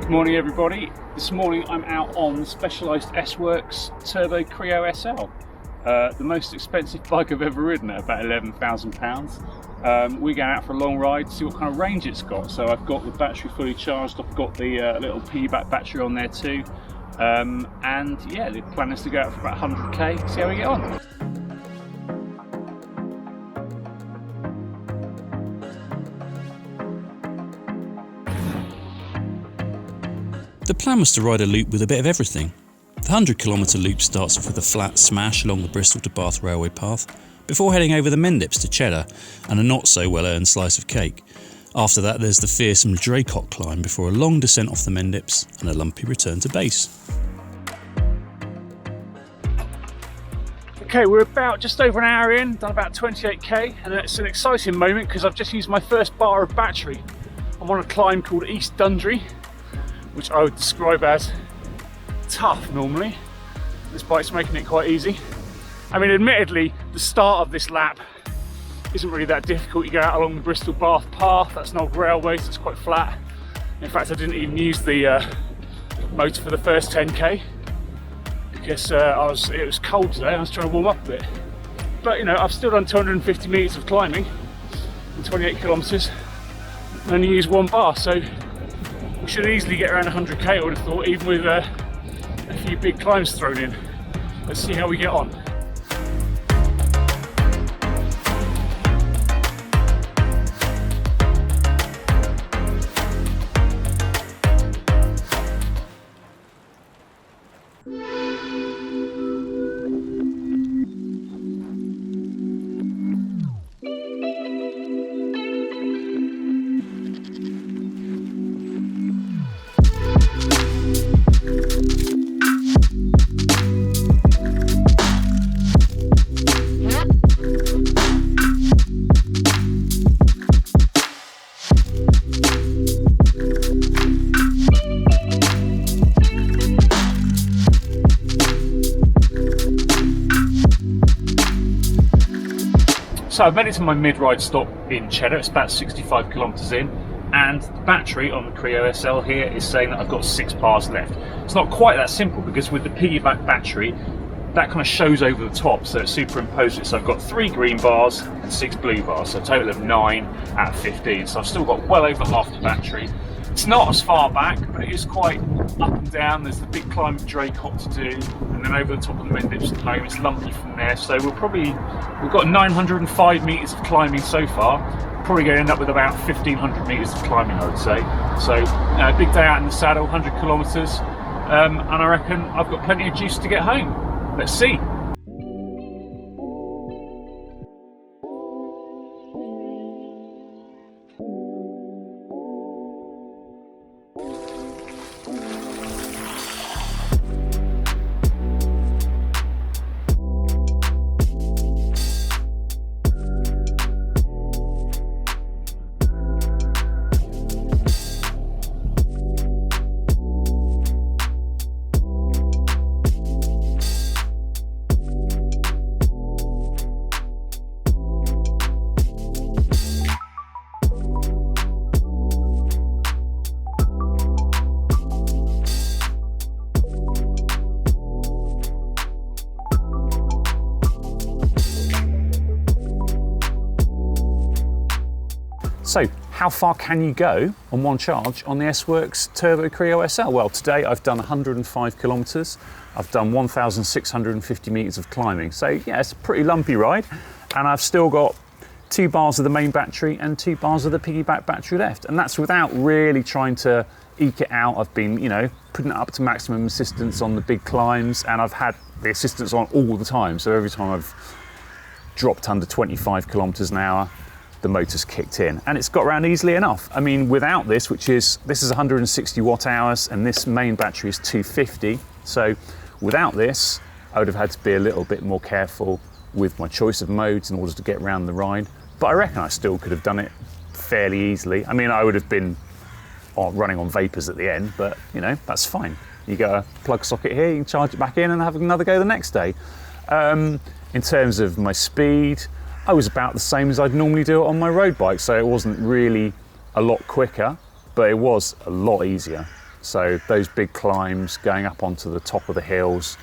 Good morning everybody. This morning I'm out on the Specialized S-Works Turbo Creo SL. The most expensive bike I've ever ridden at about £11,000. We're going out for a long ride to see what kind of range it's got. So I've got the battery fully charged, I've got the little piggyback battery on there too. And yeah, the plan is to go out for about 100k, see how we get on. The plan was to ride a loop with a bit of everything. The 100km loop starts off with a flat smash along the Bristol to Bath railway path, before heading over the Mendips to Cheddar and a not so well earned slice of cake. After that there's the fearsome Draycott climb before a long descent off the Mendips and a lumpy return to base. Okay, we're about just over an hour in, done about 28k, and it's an exciting moment because I've just used my first bar of battery. I'm on a climb called East Dundry, which I would describe as tough normally. This bike's making it quite easy. I mean, admittedly, the start of this lap isn't really that difficult. You go out along the Bristol Bath path, that's an old railway, so it's quite flat. In fact, I didn't even use the motor for the first 10k because it was cold today, I was trying to warm up a bit. But you know, I've still done 250 metres of climbing in 28 kilometres and only used one bar, so we should easily get around 100k, I would have thought, even with a few big climbs thrown in. Let's see how we get on. So I've made it to my mid-ride stop in Cheddar. It's about 65 kilometres in, and the battery on the Creo SL here is saying that I've got 6 bars left. It's not quite that simple because with the piggyback battery, that kind of shows over the top, so it superimposes it. So I've got 3 green bars and 6 blue bars, so a total of 9 out of 15. So I've still got well over half the battery. It's not as far back, but it is quite up and down. There's the big climb of Draycott to do, and then over the top of the Mendips and home. It's lumpy from there, so we've got 905 metres of climbing so far. Probably going to end up with about 1,500 metres of climbing, I would say. So big day out in the saddle, 100 kilometres, and I reckon I've got plenty of juice to get home. Let's see. So, how far can you go on one charge on the S-Works Turbo Creo SL? Well, today I've done 105 kilometres. I've done 1,650 metres of climbing. So yeah, it's a pretty lumpy ride. And I've still got 2 bars of the main battery and 2 bars of the piggyback battery left. And that's without really trying to eke it out. I've been, you know, putting it up to maximum assistance on the big climbs, and I've had the assistance on all the time. So every time I've dropped under 25 kilometres an hour, the motor's kicked in, and it's got around easily enough. I mean, without this, this is 160 watt hours, and this main battery is 250. So without this, I would have had to be a little bit more careful with my choice of modes in order to get around the ride. But I reckon I still could have done it fairly easily. I mean, I would have been running on vapors at the end, but you know, that's fine. You get a plug socket here, you can charge it back in and have another go the next day. In terms of my speed, I was about the same as I'd normally do it on my road bike, so it wasn't really a lot quicker, but it was a lot easier. So those big climbs, going up onto the top of the hills,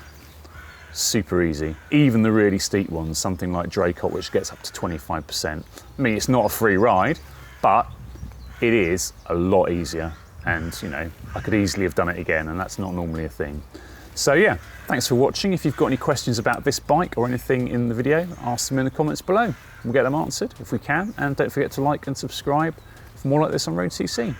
super easy. Even the really steep ones, something like Dracot, which gets up to 25%. I mean, it's not a free ride, but it is a lot easier. And you know, I could easily have done it again, and that's not normally a thing. So yeah, thanks for watching. If you've got any questions about this bike or anything in the video, ask them in the comments below. We'll get them answered if we can. And don't forget to like and subscribe for more like this on road.cc.